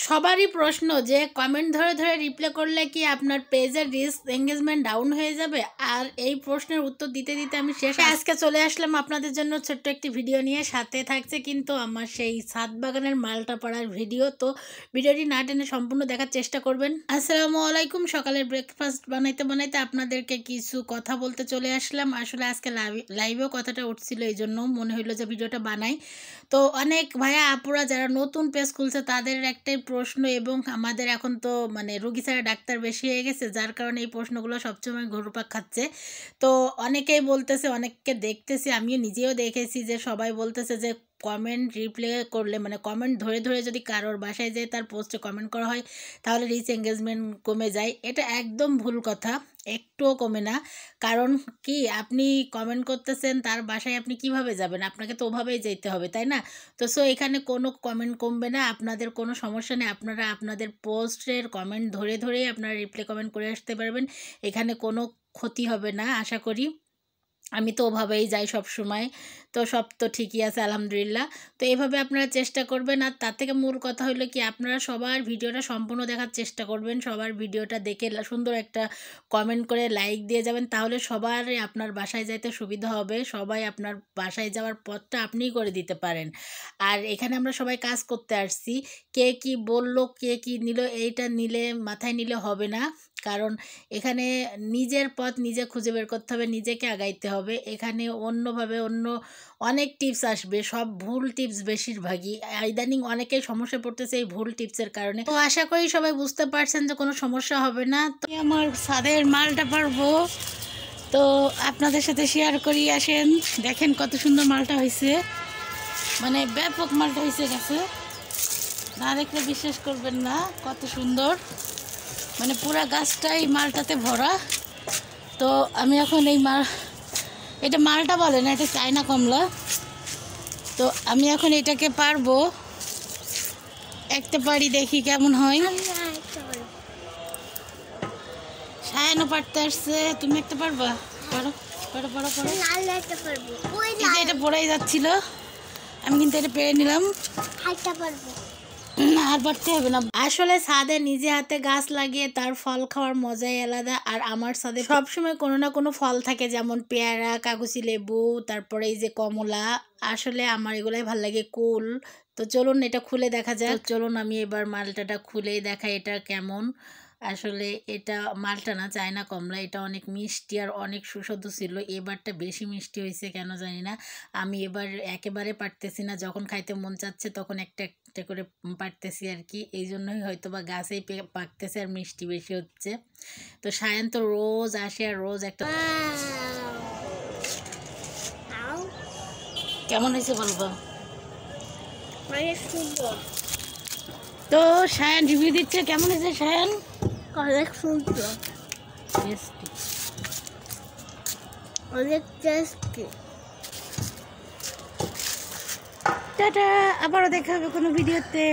সবারই প্রশ্ন যে কমেন্ট ধরে ধরে রিপ্লাই করলে কি আপনার পেজের রিচ এঙ্গেজমেন্ট ডাউন হয়ে যাবে। আর এই প্রশ্নের উত্তর দিতে দিতে আমি শেষে আজকে চলে আসলাম আপনাদের জন্য ছোট্ট একটি ভিডিও নিয়ে। সাথে থাকছে কিন্তু আমার সেই ছাদ বাগানের মালটা পাড়ার ভিডিও। তো ভিডিওটি না টেনে সম্পূর্ণ দেখার চেষ্টা করবেন। আসসালামু আলাইকুম। সকালের ব্রেকফাস্ট বানাইতে বানাইতে আপনাদেরকে কিছু কথা বলতে চলে আসলাম। আসলে আজকে লাইভেও কথাটা উঠছিল, এই জন্য মনে হইলো যে ভিডিওটা বানাই। তো অনেক ভাইয়া আপুরা যারা নতুন পেজ খুলছে তাদের একটাই প্রশ্ন, এবং আমাদের এখন তো মানে রুগী ছাড়া ডাক্তার বেশি হয়ে গেছে, যার কারণে এই প্রশ্নগুলো সবসময় ঘুরপাক খাচ্ছে। তো অনেকেই বলতেছে, অনেককে দেখতেছি, আমিও নিজেও দেখেছি যে সবাই বলতেছে যে কমেন্ট রিপ্লাই করলে মানে কমেন্ট ধরে ধরে যদি কারোর বাসায় যেয়ে তার পোস্টে কমেন্ট করা হয় তাহলে রিচ এঙ্গেজমেন্ট কমে যায়। এটা একদম ভুল কথা, একটুও কমে না। কারণ কি, আপনি কমেন্ট করতেছেন, তার বাসায় আপনি কিভাবে যাবেন? আপনাকে তো ওভাবেই যেতে হবে, তাই না? তো এখানে কোনো কমেন্ট কমবে না, আপনাদের কোনো সমস্যা নেই। আপনারা আপনাদের পোস্টের কমেন্ট ধরে ধরেই আপনারা রিপ্লাই কমেন্ট করে আসতে পারবেন। এখানে কোনো ক্ষতি হবে না আশা করি। আমি তো ওভাবেই যাই সব সময়। তো সব তো ঠিকই আছে আলহামদুলিল্লাহ। তো এভাবে আপনারা চেষ্টা করবেন। আর তার থেকে মূল কথা হলো কি, আপনারা সবার ভিডিওটা সম্পূর্ণ দেখার চেষ্টা করবেন। সবার ভিডিওটা দেখে সুন্দর একটা কমেন্ট করে লাইক দিয়ে যাবেন, তাহলে সবার আপনার বাসায় যাইতে সুবিধা হবে। সবাই আপনার বাসায় যাওয়ার পথটা আপনিই করে দিতে পারেন। আর এখানে আমরা সবাই কাজ করতে আসছি। কে কি বললো, কে কি নিল, এইটা নিলে মাথায় নিলে হবে না। কারণ এখানে নিজের পথ নিজে খুঁজে বের করতে হবে, নিজেকে আগাইতে হবে। এখানে অন্যভাবে অনেক টিপস আসবে, সব ভুল টিপস বেশিরভাগই। ইদানিং অনেকেই সমস্যা পড়তেছে এই ভুল টিপসের কারণে। তো আশা করি সবাই বুঝতে পারছেন যে কোনো সমস্যা হবে না। তো আমার ছাদের মালটা পারবো, তো আপনাদের সাথে শেয়ার করি। আসেন দেখেন কত সুন্দর মালটা হয়েছে, মানে ব্যাপক মালটা হয়েছে গেছে। না দেখলে বিশ্বাস করবেন না কত সুন্দর, মানে পুরা গাছটাই মালটাতে ভরা। তো আমি এখন এই এটা মালটা বলে না, এটা চায়না কমলা। তো আমি এখন এটাকে পারবো, একটা পারি, দেখি কেমন হয়। সায়ানো পারতে আসছে, তুমি একটা পারবা? পারো পারো পারো পারো। এটা পড়াই যাচ্ছিল, আমি কিন্তু এটা পেরে নিলাম। আর পারতে হবে না। আসলে ছাদে নিজে হাতে গাছ লাগিয়ে তার ফল খাওয়ার মজাই আলাদা। আর আমার ছাদে সবসময় কোনো না কোনো ফল থাকে, যেমন পেয়ারা, কাগজি লেবু, তারপরে এই যে কমলা। আসলে আমার এগুলাই ভাল লাগে, কুল। তো চলুন এটা খুলে দেখা যাক। চলুন আমি এবার মালটাটা খুলেই দেখাই এটা কেমন। আসলে এটা মালটা না, চায়না কমলা। এটা অনেক মিষ্টি আর অনেক সুস্বাদু ছিল। এবারটা বেশি মিষ্টি হয়েছে কেন জানি না। আমি এবার একেবারে পারতেছি না, যখন খাইতে মন চাচ্ছে তখন একটা একটা করে পারতেছি আর কি। এই জন্যই হয়তো বা গাছেই পাকতেছে আর মিষ্টি বেশি হচ্ছে। তো সায়ন তো রোজ আসে আর রোজ একটা। কেমন হয়েছে বলবো? তো সায়ন রিভিউ দিচ্ছে, কেমন হয়েছে সায়ন? অনেক সুন্দর, টেস্টি, অনেক টেস্টি। টাটা, আবারও দেখা হবে কোনো ভিডিওতে।